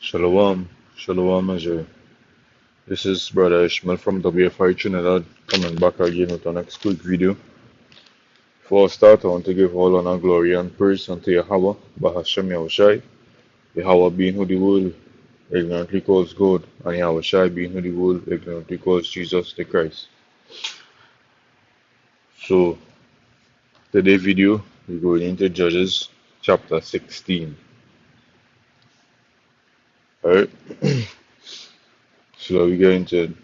Shalom, Shalom Ajay. This is Brother Ishmael from WFI Trinidad coming back again with our next quick video. Before I start, I want to give all honor, glory, and praise unto Yahweh, Bahashem Yahushai, Yahweh being who the world ignorantly calls God, and Yahushai being who the world ignorantly calls Jesus the Christ. So, today's video, we're going into Judges chapter 16. Alright, so we get into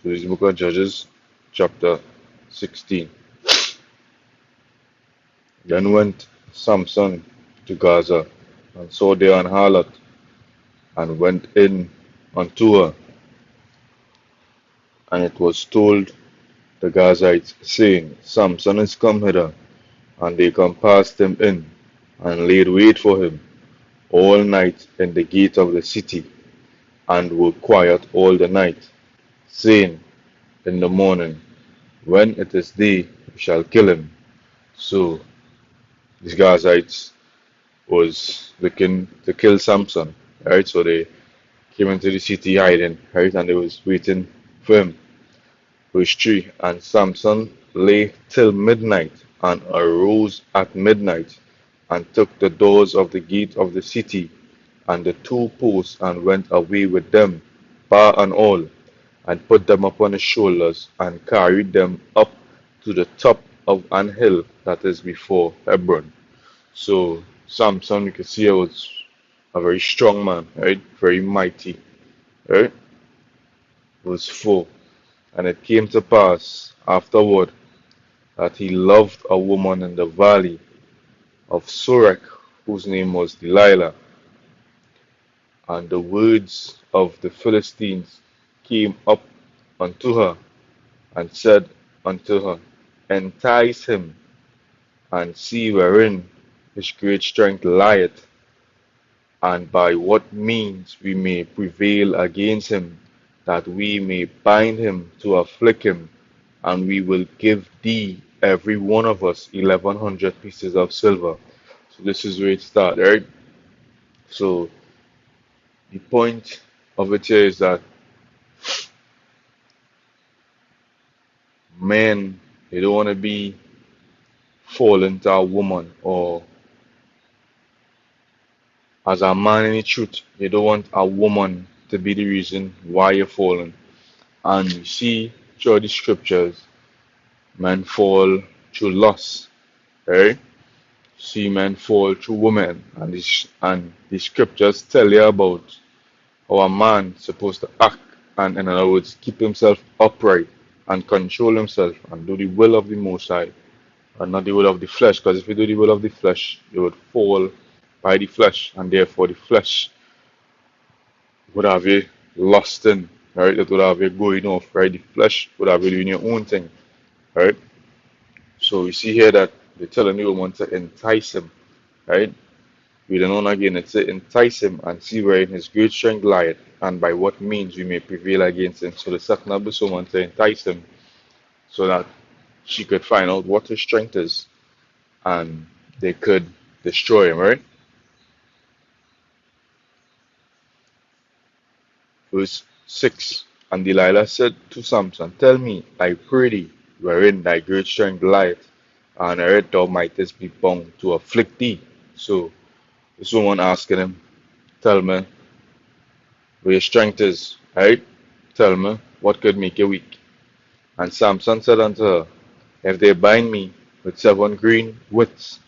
this book of Judges chapter 16. Then went Samson to Gaza, and saw there an harlot, and went in unto her. And it was told the Gazites, saying, Samson is come hither. And they compassed him in, and laid wait for him all night in the gate of the city, and were quiet all the night, saying, in the morning, when it is day, we shall kill him. So these Gazites was looking to kill Samson, right? So they came into the city hiding, right? And they was waiting for him. Verse 3. And Samson lay till midnight, and arose at midnight, and took the doors of the gate of the city, and the two posts, and went away with them, bar and all, and put them upon his shoulders, and carried them up to the top of an hill that is before Hebron. So Samson, you can see, was a very strong man, right? Very mighty, right? Verse 4. And it came to pass afterward that he loved a woman in the valley of Sorek, whose name was Delilah. And the words of the Philistines came up unto her, and said unto her, Entice him, and see wherein his great strength lieth, and by what means we may prevail against him, that we may bind him to afflict him, and we will give thee every one of us 1,100 pieces of silver. So this is where it starts, right? So the point of it here is that men, they don't want to be fallen to a woman, or as a man in the truth, they don't want a woman to be the reason why you're falling. And you see through the scriptures, men fall through lust, right? See men fall through women, and the scriptures tell you about how a man supposed to act, and in other words, keep himself upright and control himself and do the will of the Most High, and not the will of the flesh. Because if you do the will of the flesh, you would fall by the flesh, and therefore the flesh would have you lusting, right? It would have you going off, right? The flesh would have you doing your own thing, right? So we see here that they're telling the woman to entice him, right? Reading on again, it says, Entice him, and see wherein his great strength lieth, and by what means we may prevail against him. So the setting up the woman to entice him, so that she could find out what his strength is, and they could destroy him, right? Verse 6. And Delilah said to Samson, Tell me, I pray thee, wherein thy great strength lieth, and wherein thou mightest be bound to afflict thee. So this woman asking him, Tell me where your strength is, right? Tell me what could make you weak. And Samson said unto her, If they bind me with 7 green withs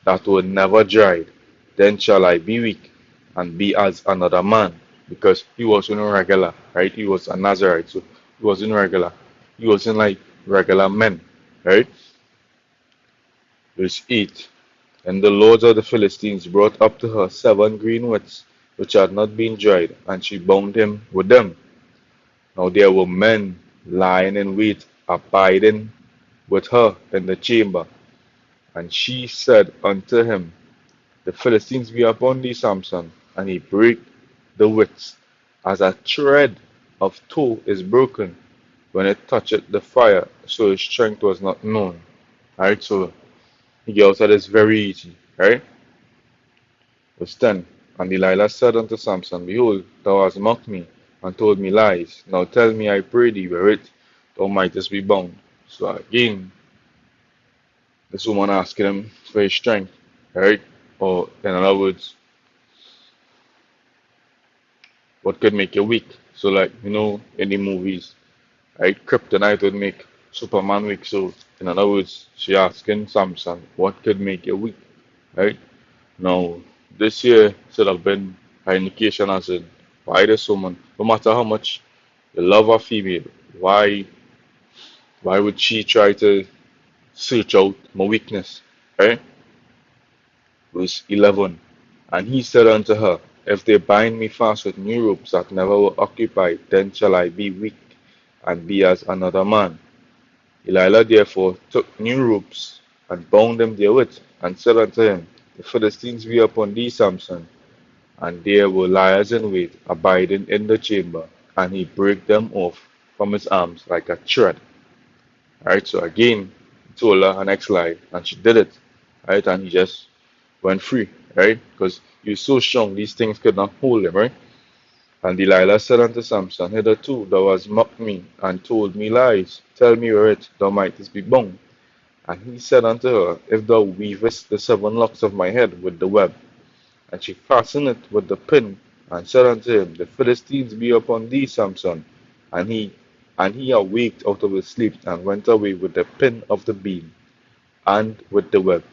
that were never dried, then shall I be weak and be as another man. Because he wasn't regular, right? He was a Nazarite, so he wasn't regular. He wasn't like regular men, right? Verse 8. And the lords of the Philistines brought up to her 7 green withs which had not been dried, and she bound him with them. Now there were men lying in wait, abiding with her in the chamber. And she said unto him, The Philistines be upon thee, Samson. And he brake the withs, as a thread of tow is broken when it toucheth the fire, so his strength was not known. Alright, so he gets out this very easy, right? Verse 10. And Delilah said unto Samson, Behold, thou hast mocked me, and told me lies. Now tell me, I pray thee, whereat thou mightest be bound. So again, this woman asking him for his strength, right? Or in other words, what could make you weak? So like, in the movies, right? Kryptonite would make Superman weak. So in other words, she asking Samson, what could make you weak? Right? Now, this year should have been an indication as in why this woman, no matter how much you love a female, why why would she try to search out my weakness? Right? Verse 11. And he said unto her, If they bind me fast with new ropes that never were occupied, then shall I be weak and be as another man. Delilah therefore took new ropes and bound them therewith, and said unto him, The Philistines be upon thee, Samson. And there were liars in wait, abiding in the chamber, and he brake them off from his arms like a thread. Right, so again, he told her an next lie, and she did it. Right, and he just went free, right? Because he was so strong, these things could not hold him, right? And Delilah said unto Samson, Hitherto thou hast mocked me, and told me lies. Tell me whereat thou mightest be bound. And he said unto her, If thou weavest the 7 locks of my head with the web, and she fastened it with the pin, and said unto him, The Philistines be upon thee, Samson. And he awaked out of his sleep, and went away with the pin of the beam, and with the web.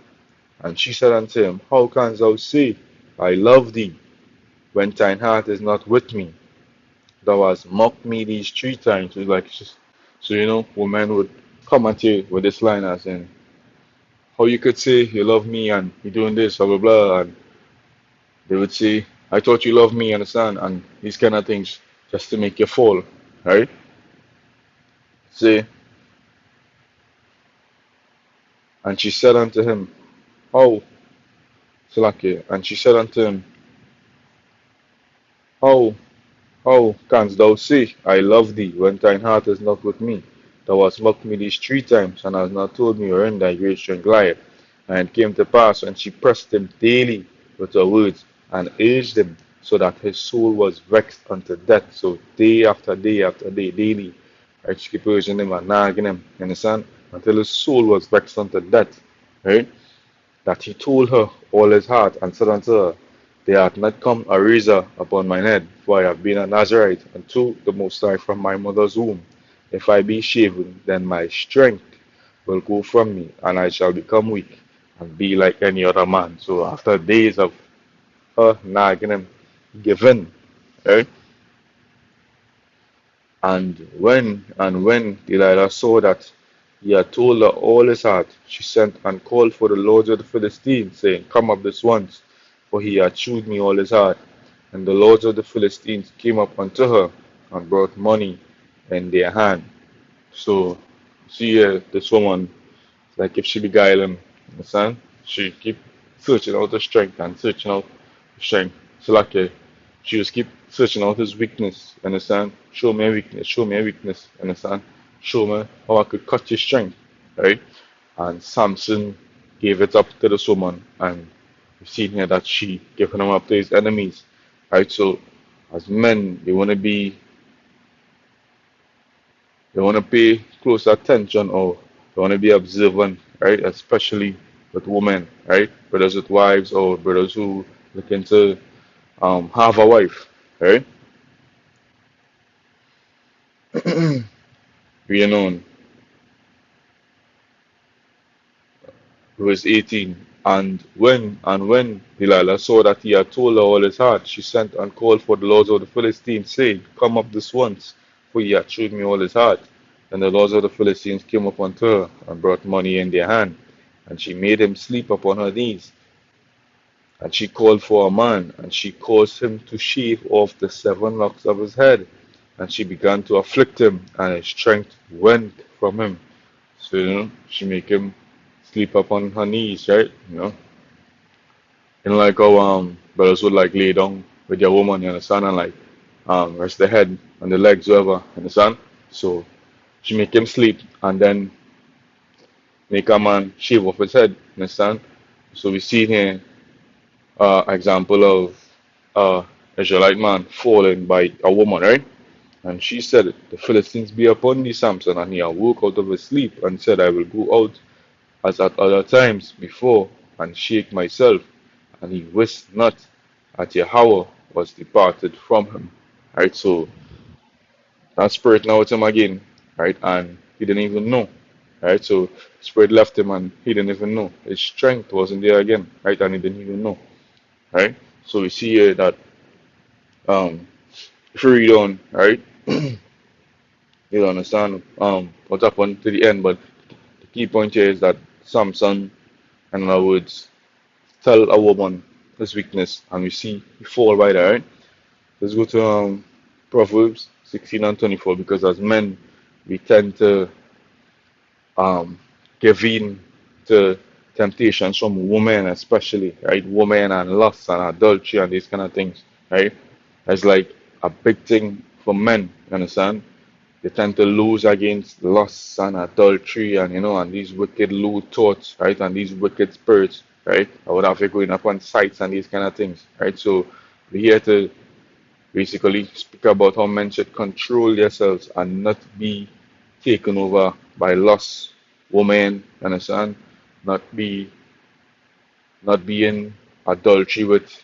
And she said unto him, How canst thou say, I love thee, when thine heart is not with me? Thou hast mocked me these 3 times. It's like, so women would come at you with this line as in, how you could say you love me and you're doing this, blah blah blah, and they would say, I thought you loved me, understand, and these kind of things just to make you fall, right? Say, and she said unto him, How, Salaki, and she said unto him, How How canst thou say, I love thee, when thine heart is not with me? Thou hast mocked me these 3 times, and hast not told me wherein thy great strength lieth. And it came to pass, when she pressed him daily with her words, and urged him, so that his soul was vexed unto death. So day after day after day, daily, right, she kept urging him and nagging him, you understand? Until his soul was vexed unto death, right? That he told her all his heart, and said unto her, There hath not come a razor upon mine head, for I have been a Nazarite unto the Most High from my mother's womb. If I be shaven, then my strength will go from me, and I shall become weak, and be like any other man. So after days of her nagging him, he gave in, right? And when Delilah saw that he had told her all his heart, she sent and called for the lords of the Philistines, saying, Come up this once, for he had shewed me all his heart. And the lords of the Philistines came up unto her, and brought money in their hand. So, see here, this woman, like if she beguile him, understand? She keep searching out the strength and searching out the strength. So like she just keep searching out his weakness, understand? Show me a weakness, show me a weakness, understand? Show me how I could cut your strength, right? And Samson gave it up to this woman, and we've seen here that she giving him up to his enemies, right? So as men, they want to pay close attention, or they want to be observant, right? Especially with women, right? Brothers with wives, or brothers who looking to have a wife, right? Being on verse 18. And when Delilah saw that he had told her all his heart, she sent and called for the lords of the Philistines, saying, Come up this once, for he hath shewed me all his heart. And the lords of the Philistines came up unto her, and brought money in their hand. And she made him sleep upon her knees. And she called for a man, and she caused him to shave off the 7 locks of his head. And she began to afflict him, and his strength went from him. So, she make him sleep upon her knees, right? Like how brothers would like lay down with your woman, you understand, and like rest the head and the legs, whatever, you understand? So she make him sleep, and then make a man shave off his head, you understand? So we see here example of uh Israelite man fallen by a woman, right? And she said, the Philistines be upon thee, Samson. And he awoke out of his sleep and said, I will go out as at other times before and shake myself. And he wist not that Yahweh was departed from him. Right, so that spirit now with him again, right? And he didn't even know. Right, so spirit left him and he didn't even know. His strength wasn't there again, right? And he didn't even know. Right? So we see here that um if you read on, right, you'll understand what happened to the end, but the key point here is that Samson, in other words, tell a woman his weakness, and we see he fall by that, right? Let's go to Proverbs 16 and 24, because as men, we tend to um, give in to temptations from women, especially, right? Women and lust and adultery and these kind of things, right? It's like a big thing for men, you understand? They tend to lose against lust and adultery and and these wicked lewd thoughts, right? And these wicked spirits, right? I would have you going up on sites and these kind of things, right? So we're here to basically speak about how men should control themselves and not be taken over by lust, women, understand? Not be not be in adultery with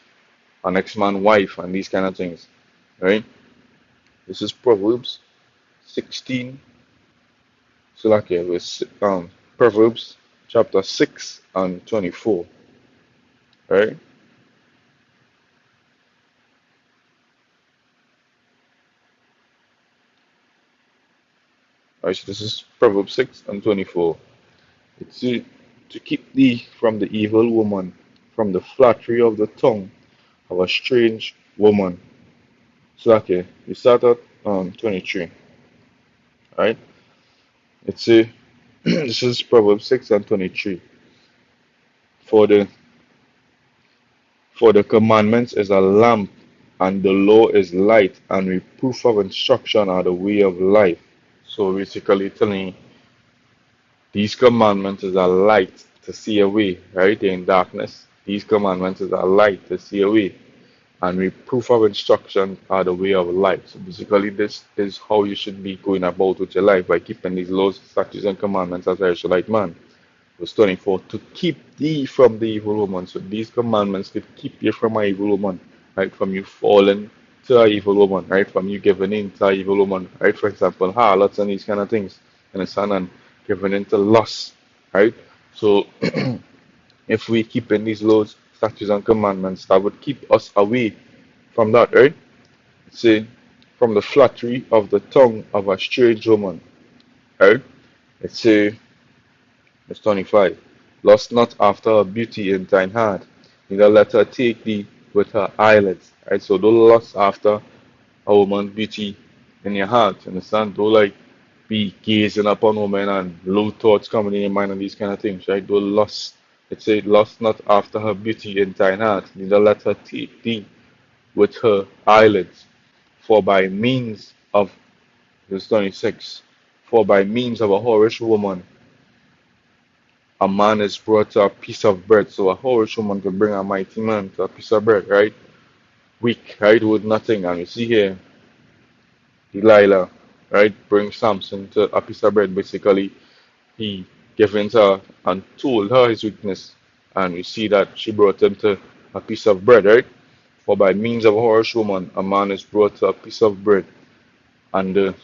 an ex-man wife and these kind of things, right? This is Proverbs 16. So like it was Proverbs chapter 6 and 24, right? Alright, so this is Proverbs 6 and 24. It's to keep thee from the evil woman, from the flattery of the tongue of a strange woman. So okay, we start at 23, right? It's a this is Proverbs 6 and 23. For the for the commandments is a lamp, and the law is light, and reproof of instruction are the way of life. So basically telling you, these commandments is a light to see a way, right? They're in darkness. These commandments is a light to see a way. And reproof of instruction are the way of life. So basically this is how you should be going about with your life by keeping these laws, statutes, and commandments as a Israelite man. Verse 24, to keep thee from the evil woman. So these commandments could keep you from an evil woman, right? From you falling to an evil woman, right? From you giving in to an evil woman, right? For example, harlots and these kind of things, understand? And giving in to lust, right? So if we keep in these laws, statutes, and commandments, that would keep us away from that, right? Say, from the flattery of the tongue of a strange woman, right? Let's say, verse 25. Lust not after her beauty in thine heart, neither let her take thee with her eyelids. Right? So don't lust after a woman's beauty in your heart. Understand? Don't like be gazing upon women and low thoughts coming in your mind and these kind of things, right? Don't lust. It says, lust not after her beauty in thine heart, neither let her take thee with her eyelids. For by means of verse 26, for by means of a whorish woman a man is brought to a piece of bread. So a whorish woman could bring a mighty man to a piece of bread, right? Weak, right? With nothing. And we see here Delilah, right? Bring Samson to a piece of bread. Basically, he gave in to her and told her his weakness. And we see that she brought him to a piece of bread, right? For by means of a whorish woman, a man is brought to a piece of bread. And the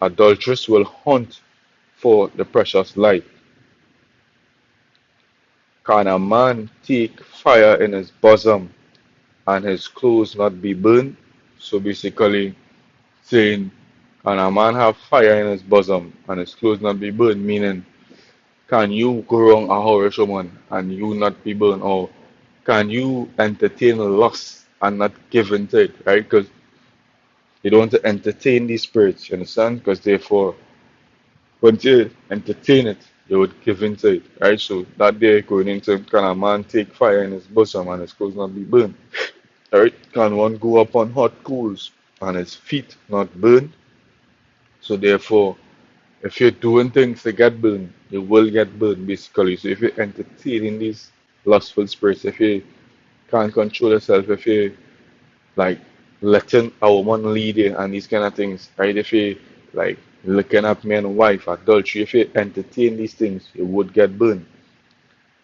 adulteress will hunt for the precious life. Can a man take fire in his bosom and his clothes not be burned? So basically saying, can a man have fire in his bosom and his clothes not be burned? Meaning, can you go wrong a whorish woman and you not be burned? Or can you entertain lust and not give in to it, right? Because you don't want to entertain these spirits, you understand? Because therefore, once you entertain it, you would give in to it, right? So that day going into, can a man take fire in his bosom and his clothes not be burned? Right? Can one go up on hot coals and his feet not burn? So therefore, if you're doing things to get burned, you will get burned basically. So if you're entertaining these lustful spirits, if you can't control yourself if you like letting a woman lead you and these kind of things, right? If you like looking at man and wife, adultery, if you entertain these things, you would get burned.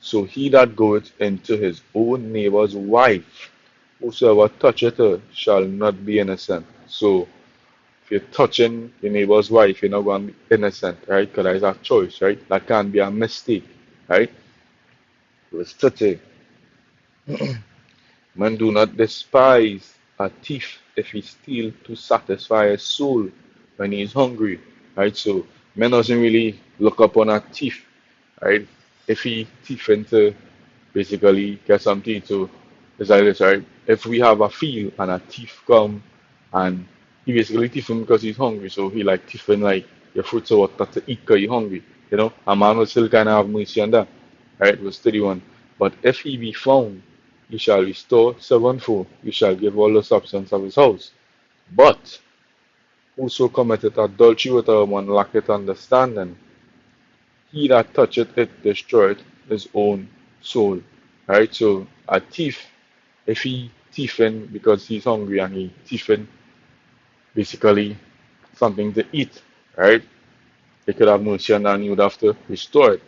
So he that goeth into his own neighbor's wife, whosoever toucheth her shall not be innocent. So if you're touching your neighbor's wife, you're not going to be innocent, right? Because that is a choice, right? That can't be a mistake, right? Verse 30. Man, do not despise a thief if he steal to satisfy his soul when he is hungry, right? So man doesn't really look upon a thief, right? If he thief into basically get something to it's like this, right? If we have a field and a thief come and he basically thieving because he's hungry, so he like thieving like your fruits or water to eat because you're hungry, a man will still kind of have mercy on that, right? Verse 31. But if he be found, he shall restore sevenfold, he shall give all the substance of his house. But whoso committeth adultery with a woman lacketh understanding. He that toucheth it destroyeth his own soul. Right? So a thief, if he thieving because he's hungry and he thieving basically something to eat, right? He could have mercy on that and he would have to restore it.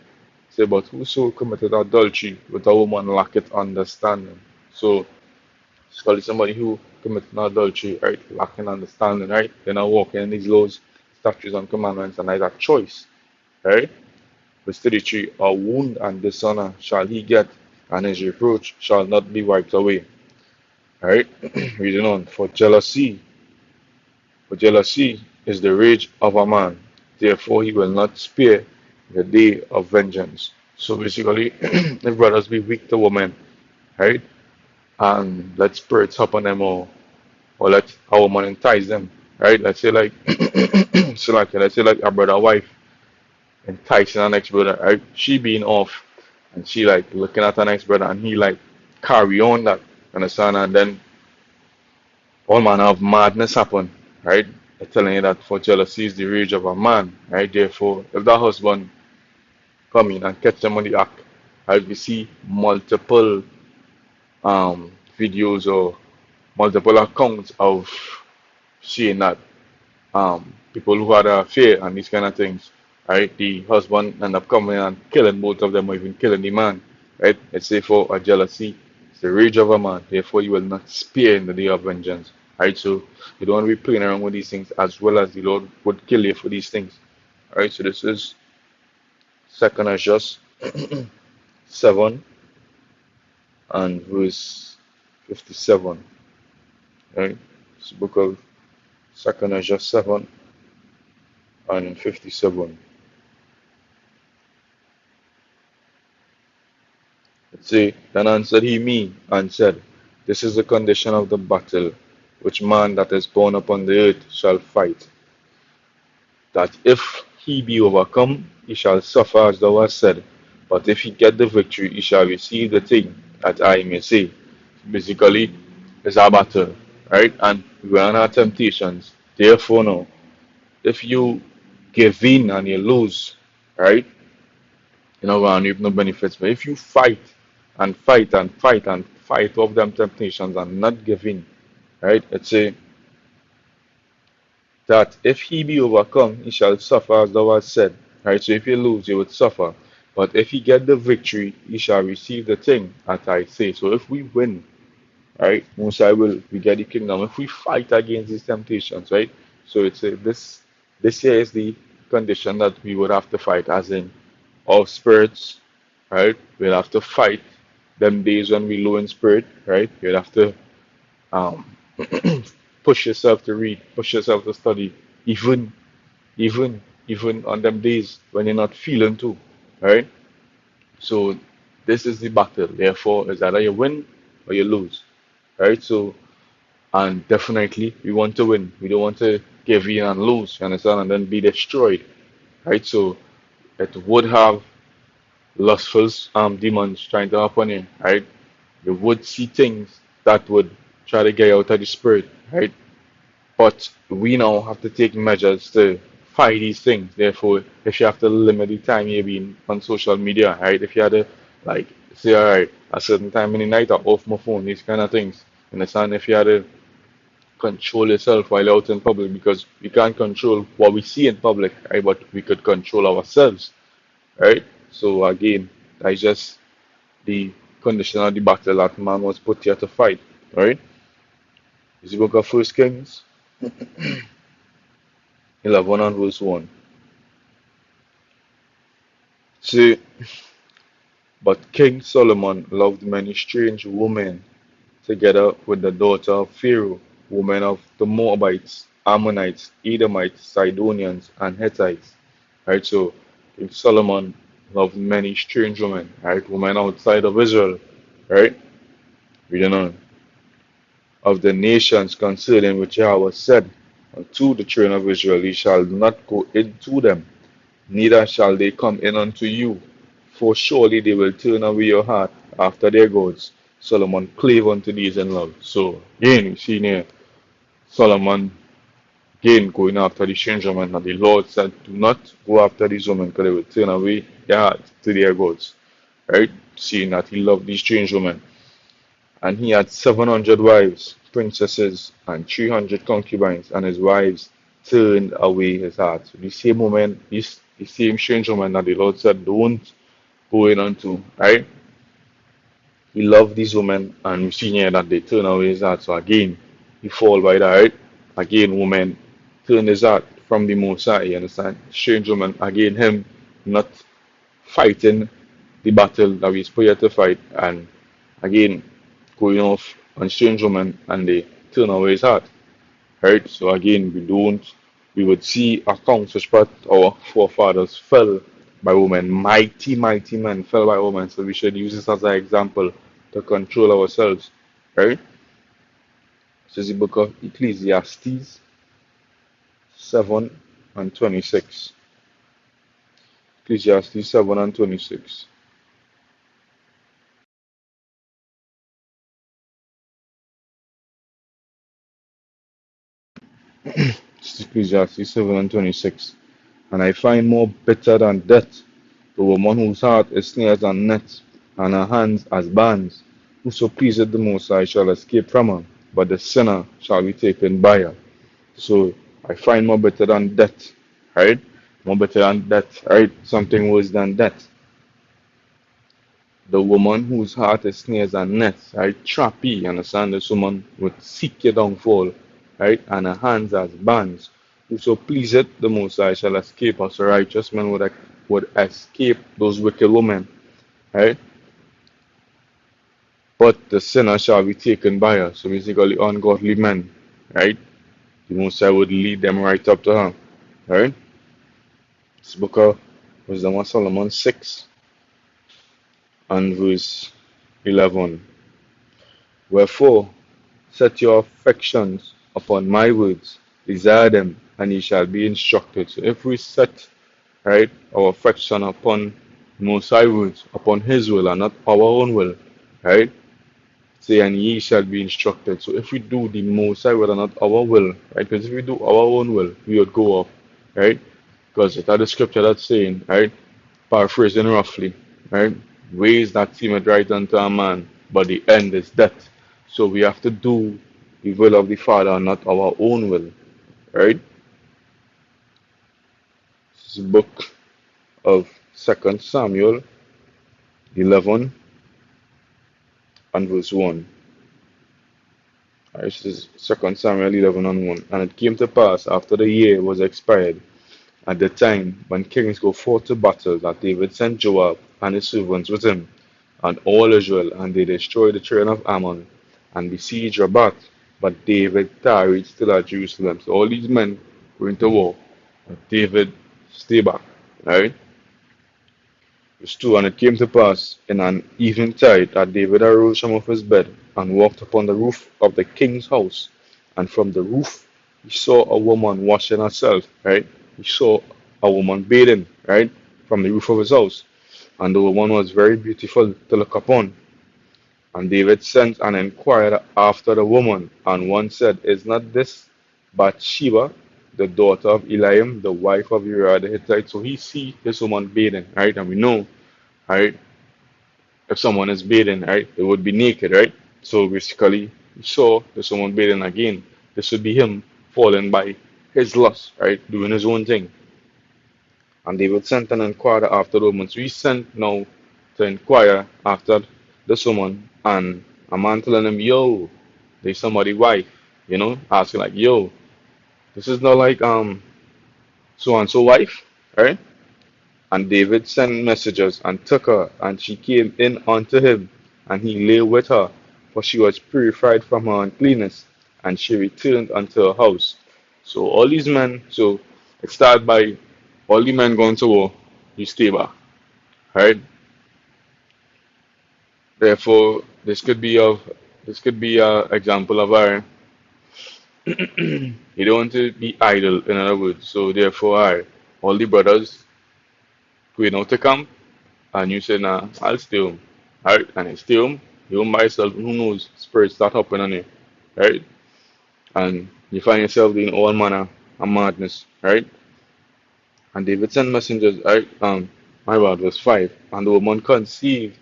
Say, but whoso committed adultery with a woman lacketh understanding. So it's called somebody who committed adultery, right? Lacking understanding, right? They're not walking in these laws, statutes, and commandments, and that's a choice, right? Verse 33, a wound and dishonor shall he get, and his reproach shall not be wiped away. Alright, reading on. For jealousy is the rage of a man, therefore he will not spare the day of vengeance. So basically, if brothers be weak to women, right? And let spirits happen them or let a woman entice them, right? Let's say like so like let's say like a brother wife enticing her next brother, right? She being off and she like looking at her next brother and he like carry on that, understand? And then all manner of madness happen, right? I'm telling you that for jealousy is the rage of a man, right? Therefore, if that husband come in and catch them on the act, right, we see multiple videos or multiple accounts of seeing that people who had an affair and these kind of things, right? The husband end up coming and killing both of them or even killing the man, right? Let's say for a jealousy, it's the rage of a man, therefore you will not spare in the day of vengeance, right? So you don't want to be playing around with these things as well as the Lord would kill you for these things, right? So this is second Esdras 7 and verse 57, right? It's the book of second Esdras 7 and 57. Let's see. Then answered he me and said, this is the condition of the battle which man that is born upon the earth shall fight, that if he be overcome, he shall suffer as thou hast said, but if he get the victory, he shall receive the thing that I may say. Basically, it's a battle, right? And we are not temptations. Therefore, no, if you give in and you lose, right? You're not going to reap no benefits. But if you fight and fight and fight and fight off them temptations and not give in, right? Let's say that if he be overcome, he shall suffer as thou hast said. Right? So if you lose, you would suffer. But if he get the victory, he shall receive the thing that I say. So if we win, right, most I will, we get the kingdom. If we fight against these temptations, right? So it's this here is the condition that we would have to fight, as in our spirits, right? We'll have to fight them days when we low in spirit, right? You'll have to um, push yourself to read, push yourself to study, even even on them days when you're not feeling to, right? So this is the battle. Therefore, it's either you win or you lose, right? So and definitely we want to win. We don't want to give in and lose, you understand, and then be destroyed, right? So it would have lustful demons trying to happen in, right? You would see things that would try to get you out of the spirit, right? But we now have to take measures to fight these things. Therefore, if you have to limit the time you're being on social media, right? If you had to like say, all right, a certain time in the night, I off my phone, these kind of things. You understand? If you had to control yourself while out in public, because we can't control what we see in public, right? But we could control ourselves, right? So again, that's just the condition of the battle that man was put here to fight, right? This is the book of First Kings 11 and verse 1. See, but King Solomon loved many strange women, together with the daughter of Pharaoh, women of the Moabites, Ammonites, Edomites, Sidonians, and Hittites. Right, so King Solomon loved many strange women, right? Women outside of Israel, right? Reading on. Of the nations concerning which Yahweh said unto the children of Israel, ye shall not go into them, neither shall they come in unto you. For surely they will turn away your heart after their gods. Solomon clave unto these in love. So again, we see here Solomon again going after the strange woman. And the Lord said, do not go after these women, because they will turn away their heart to their gods. Right? Seeing that he loved these strange women. And he had 700 wives, princesses, and 300 concubines, and his wives turned away his heart. So the same woman, the same strange woman that the Lord said, don't go in unto, right? He loved these women, and we see here that they turn away his heart. So again, he fall by that, right? Again, woman turn his heart from the Most High, you understand? Strange woman, again, him not fighting the battle that we supposed to fight, and again, going off on strange woman, and they turn away his heart, right? So again, we would see accounts which part our forefathers fell by women, mighty, mighty men fell by women. So we should use this as an example to control ourselves, right? This is the book of Ecclesiastes 7 and 26. Ecclesiastes 7 and 26. This is Ecclesiastes 7 and 26. And I find more bitter than death the woman whose heart is snares and nets, and her hands as bands. Whoso pleaseth the Most High shall escape from her, but the sinner shall be taken by her. So I find more better than death, right? More better than death, right? Something worse than death. The woman whose heart is snares and nets, right? Trappy, understand? This woman would seek your downfall, right? And her hands as bands. Whoso pleaseth the Most High shall escape us. A righteous man would escape those wicked women, right? But the sinner shall be taken by her. So basically, ungodly men, right? The Most High would lead them right up to her, right? This book of Wisdom of Solomon 6 and verse 11. Wherefore, set your affections upon my words, desire them, and ye shall be instructed. So if we set, right, our affection upon Most High words, upon His will, and not our own will, right? Say, and ye shall be instructed. So if we do the Most High will and not our will, right? Because if we do our own will, we would go off, right? Because it's the scripture that's saying, right? Paraphrasing roughly, right? Ways that seemeth right unto a man, but the end is death. So we have to do the will of the Father, not our own will, right? This is the book of 2 Samuel 11 and verse 1. Right, this is 2 Samuel 11 and 1. And it came to pass after the year was expired, at the time when kings go forth to battle, that David sent Joab and his servants with him, and all Israel, and they destroyed the children of Ammon, and besieged Rabbah. But David tarried still at Jerusalem. So all these men going to war, but David stayed back. Right? Verse 2. And it came to pass in an eventide that David arose from off his bed, and walked upon the roof of the king's house. And from the roof he saw a woman washing herself, right? He saw a woman bathing, right? From the roof of his house. And the woman was very beautiful to look upon. And David sent and inquired after the woman. And one said, is not this Bathsheba, the daughter of Eliam, the wife of Uriah the Hittite? So he see this woman bathing, right? And we know, right? if someone is bathing, right, they would be naked, right? So basically, you saw there's someone bathing again. This would be him falling by his lust, right, doing his own thing. And they would send and inquire after the woman. So we sent now to inquire after this woman, and a man telling him, yo, there's somebody wife, asking like, yo, this is not like so and so wife, right? And David sent messengers and took her, and she came in unto him, and he lay with her, for she was purified from her uncleanness, and she returned unto her house. So all these men, so it started by all the men going to war, you stay back, right? Therefore, this could be a example of our you don't want to be idle, in other words. So therefore, all the brothers going out to camp, and you say, nah, I'll stay home. Right? And I stay home, you home by yourself, who knows, spirits start happening on you. Right? And you find yourself doing all manner of madness. Right? And David sent messengers, right? My word, verse 5. And the woman conceived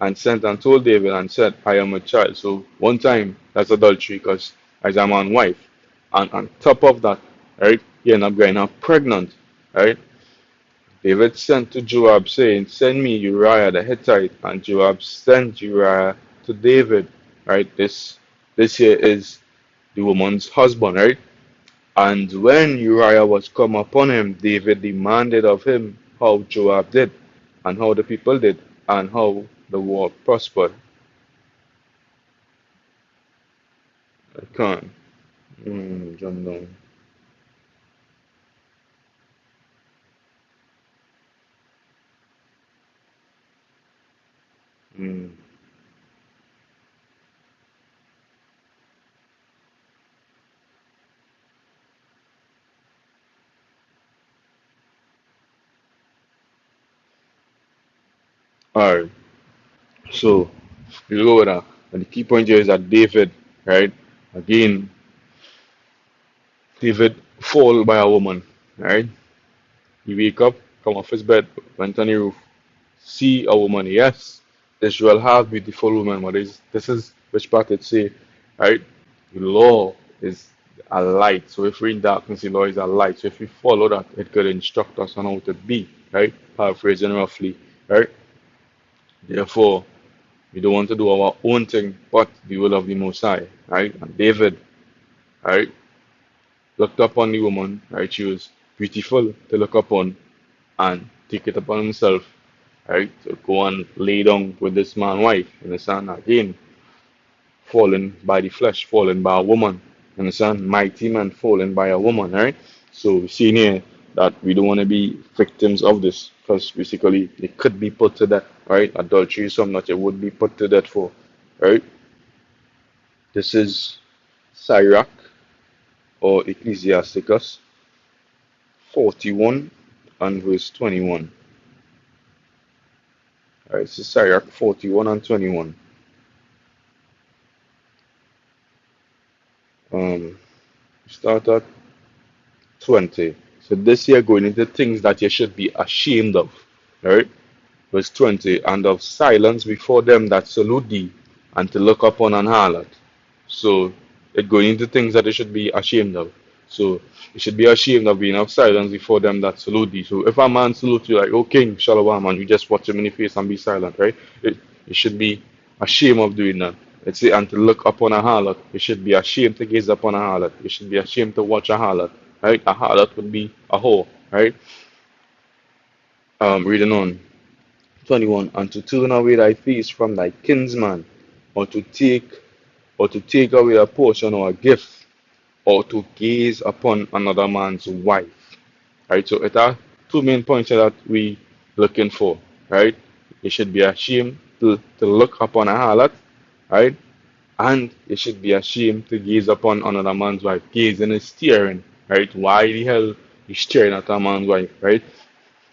and sent and told David and said, I am a child. So one time, that's adultery because as a man wife. And on top of that, right, you end up getting her pregnant. Right? David sent to Joab, saying, send me Uriah the Hittite. And Joab sent Uriah to David. Right? This here is the woman's husband, right? And when Uriah was come upon him, David demanded of him how Joab did, and how the people did, and how the war prospered. I can't. Jump down. Mm. Alright, so you go with that. And the key point here is that David, right? Again, David fall by a woman, right? He wake up, come off his bed, went on the roof, see a woman. Yes, Israel have beautiful women, but this is which part it say, right? The law is a light. So if we're in darkness, the law is a light. So if we follow that, it could instruct us on how to be, right? Paraphrasing roughly, right? Therefore, we don't want to do our own thing, but the will of the Most High, right? And David, right, looked upon the woman, right? She was beautiful to look upon and take it upon himself, right, to go and lay down with this man wife, you understand? Again, fallen by the flesh, fallen by a woman, you understand? Mighty man fallen by a woman, right? So we see here that we don't want to be victims of this because basically they could be put to death, right? Adultery is something that you would be put to death for, right? This is Sirach or Ecclesiasticus 41 and verse 21. All right, this is Sirach 41 and 21. Um, Start at 20. So this year going into things that you should be ashamed of. Right? Verse 20. And of silence before them that salute thee, and to look upon an harlot. So it going into things that you should be ashamed of. So you should be ashamed of being of silence before them that salute thee. So if a man salute you like, oh King, Shalom, and you just watch him in the face and be silent, right? You should be ashamed of doing that. Let's say, and to look upon a harlot. You should be ashamed to gaze upon a harlot. You should be ashamed to watch a harlot, right? A harlot would be a whore, right? Reading on 21, and to turn away thy face from thy kinsman, or to take away a portion or a gift, or to gaze upon another man's wife. Right? So it are two main points that we looking for, right? You should be ashamed to look upon a harlot, right? And you should be ashamed to gaze upon another man's wife. Gazing is staring, right? Why the hell you staring at a man's wife, right?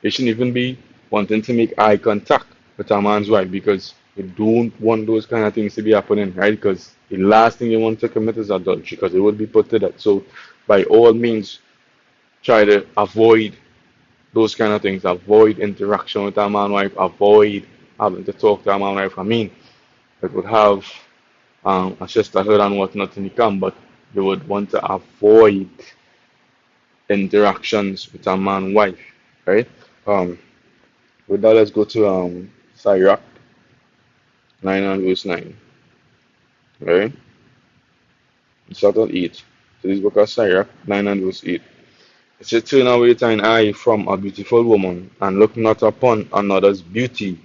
You shouldn't even be wanting to make eye contact with a man's wife because you don't want those kind of things to be happening, right? Because the last thing you want to commit is adultery because it would be put to death. So by all means, try to avoid those kind of things. Avoid interaction with a man wife. Avoid having to talk to a man wife. I mean, it would have a sisterhood and whatnot in the camp, but they would want to avoid interactions with a man wife, right? Um, with that, let's go to Sirach 9 and verse 9, right? Start on 8. So this book of Sirach 9 and verse 8. It says, turn away thine eye from a beautiful woman, and look not upon another's beauty,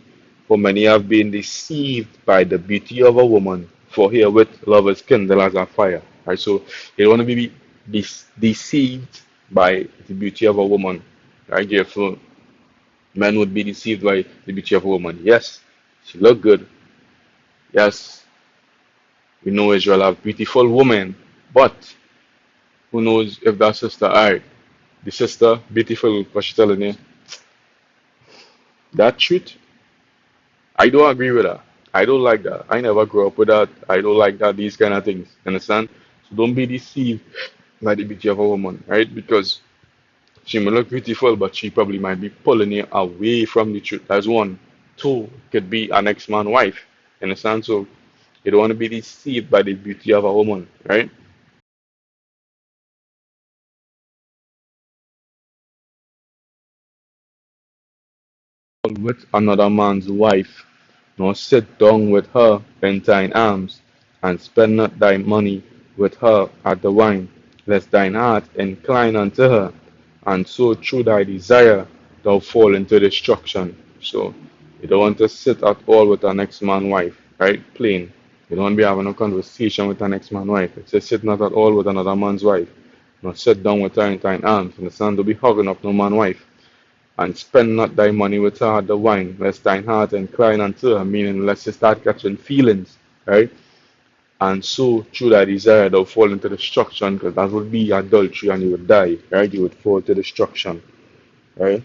for many have been deceived by the beauty of a woman, for herewith love is kindled as a fire. Right, so you don't want to be deceived by the beauty of a woman. Right, therefore, men would be deceived by the beauty of a woman. Yes, she look good. Yes, we know Israel have beautiful women, but who knows if that sister, alright, the sister, beautiful, what she telling you, that truth, I don't agree with that. I don't like that. I never grew up with that. I don't like that, these kind of things. Understand? So don't be deceived by the beauty of a woman, right? Because she may look beautiful, but she probably might be pulling you away from the truth. That's one. Two, could be an ex-man wife. Understand? So you don't want to be deceived by the beauty of a woman, right? With another man's wife, nor sit down with her in thine arms, and spend not thy money with her at the wine, lest thine heart incline unto her, and so through thy desire thou fall into destruction. So you don't want to sit at all with an ex man wife, right? Plain. You don't want to be having a conversation with an ex man wife. It says sit not at all with another man's wife, nor sit down with her in thine arms. Understand? Don't be hugging up no man wife, and spend not thy money with her at the wine, lest thine heart incline unto her, meaning lest you start catching feelings, right? And so through thy desire thou fall into destruction, because that would be adultery and you would die, right? You would fall to destruction, right?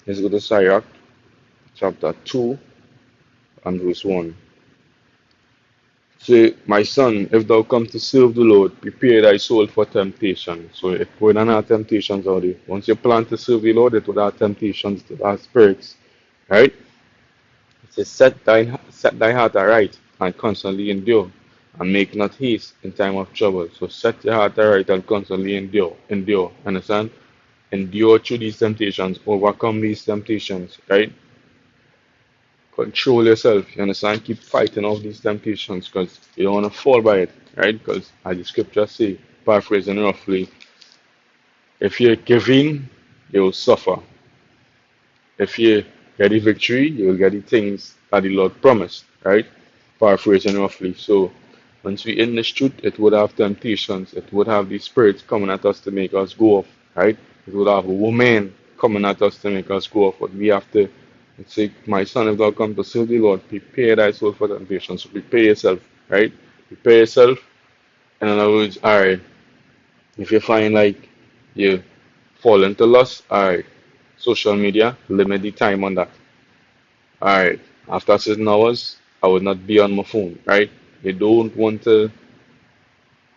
Let's go to Sirach chapter 2 and verse 1. Say, my son, if thou come to serve the Lord, prepare thy soul for temptation. So if we don't have temptations already, once you plan to serve the Lord, it will have temptations, it will have spirits, right? It says, set thy heart aright and constantly endure, and make not haste in time of trouble. So set your heart aright and constantly endure. Understand? Endure through these temptations, overcome these temptations, right? Control yourself, you understand? Keep fighting off these temptations because you don't want to fall by it, right? Because as the scriptures say, paraphrasing roughly, if you give in, you'll suffer. If you get the victory, you'll get the things that the Lord promised, right? Paraphrasing roughly. So once we in this truth, it would have temptations, it would have these spirits coming at us to make us go off, right? It would have a woman coming at us to make us go off. But we have to say, my son, if thou come to serve the Lord, prepare thy soul for temptation. So prepare yourself, right? Prepare yourself. In other words, alright, if you find like you fall into lust, alright, social media, limit the time on that. Alright, after certain hours, I would not be on my phone, right? You don't want to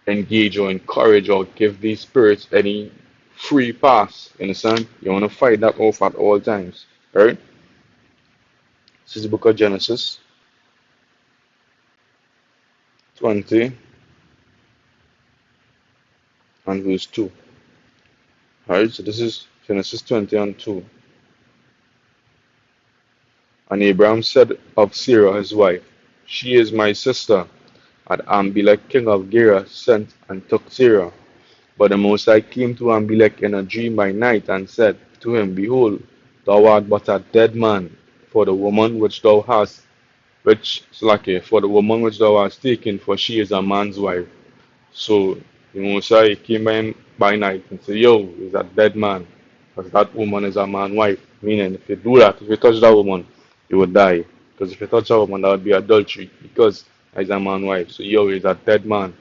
engage or encourage or give these spirits any free pass. You understand? You want to fight that off at all times, right? This is the book of Genesis 20 and verse 2. Alright, so this is Genesis 20 and 2. And Abraham said of Sarah his wife, she is my sister. And Abimelech king of Gerar sent and took Sarah. But the Most High came to Abimelech in a dream by night and said to him, behold, thou art but a dead man, for the woman which thou hast, for the woman which thou hast taken, for she is a man's wife. So the Most High came by him by night and said, yo, he's a dead man, because that woman is a man's wife. Meaning, if you do that, if you touch that woman, you would die. Because if you touch that woman, that would be adultery, because he's a man's wife. So yo, he's a dead man.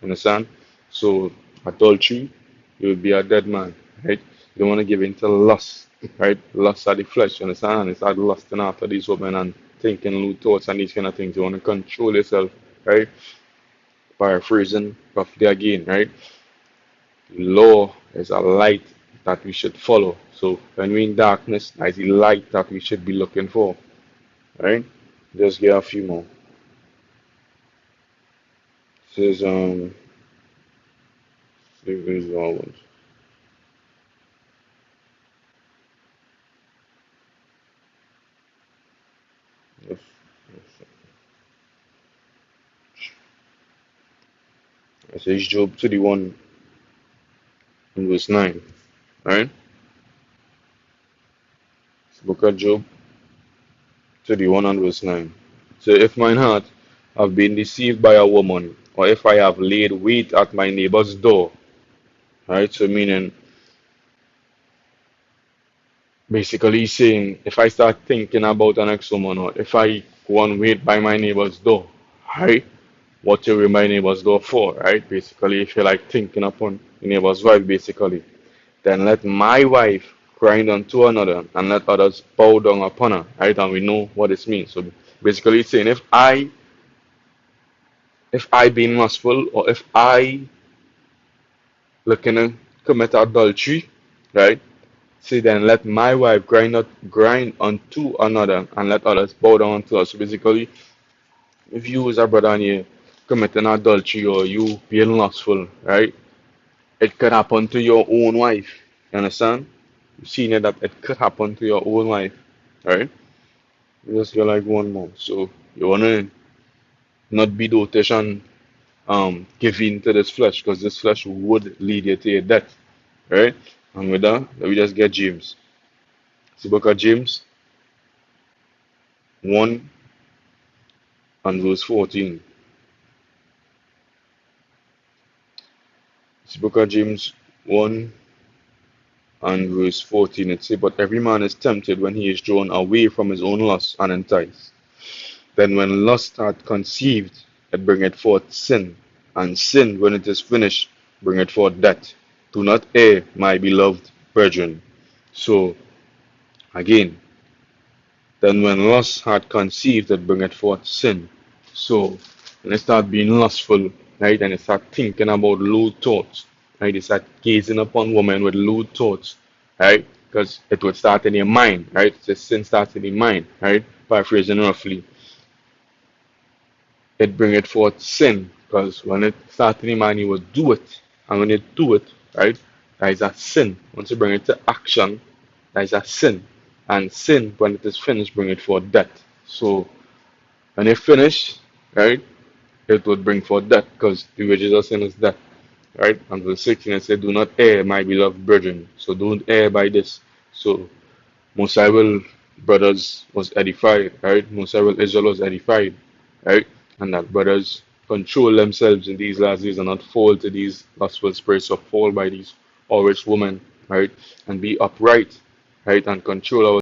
Understand? So adultery, you will be a dead man, right? You don't want to give in to lust, right? Lust of the flesh, you understand? And it's start lusting after these women and thinking lewd thoughts and these kind of things. You want to control yourself, right? Paraphrasing roughly again, right? Law is a light that we should follow. So when we're in darkness, that is the light that we should be looking for. right? Just get a few more. This is these are all ones. Yes, yes. It says Job 31 and verse 9, right? Book of Job 31 and verse 9. So if mine heart have been deceived by a woman, or if I have laid wait at my neighbor's door, right? So meaning basically he's saying if I start thinking about an ex woman, or if I go and wait by my neighbor's door, right? What you with my neighbor's door for, right? Basically, if you like thinking upon your neighbor's wife, basically, then let my wife grind unto another, and let others bow down upon her, right? And we know what this means. So basically, it's saying if I being lustful, or if I looking to commit adultery, right? See, then let my wife grind unto another, and let others bow down unto us. So basically, if you as a brother and you committing adultery, or you being lustful, right? It could happen to your own wife. You understand? You seen it that it could happen to your own wife, right? You just get like one more. So you wanna not be dotish and give in to this flesh, because this flesh would lead you to your death, right? And with that, let me just get James. It's the book of James 1 and verse 14. It's the book of James 1 and verse 14. It says, but every man is tempted when he is drawn away from his own lust and enticed. Then when lust hath conceived, it bringeth forth sin, and sin, when it is finished, bringeth forth death. Do not err, my beloved brethren. So, again, then when lust hath conceived, it bringeth forth sin. So, when you start being lustful, right, and you start thinking about lewd thoughts, right, you start gazing upon women with lewd thoughts, right, because it would start in your mind, right, the sin starts in your mind, right, paraphrasing roughly. It bringeth forth sin, because when it starts in your mind, you will do it. And when you do it, right, that is a sin. Once you bring it to action, that is a sin. And sin, when it is finished, bring it forth death. So when you finish, right, it would bring forth death, because the wages of sin is death. Right? And verse 16 it said, do not err, my beloved brethren. So don't err by this. So Mosiah brothers was edified, right? Mosiah Israel was edified, right? And that brothers control themselves in these last days and not fall to these lustful spirits, or fall by these whorish women, right? And be upright, right? And control our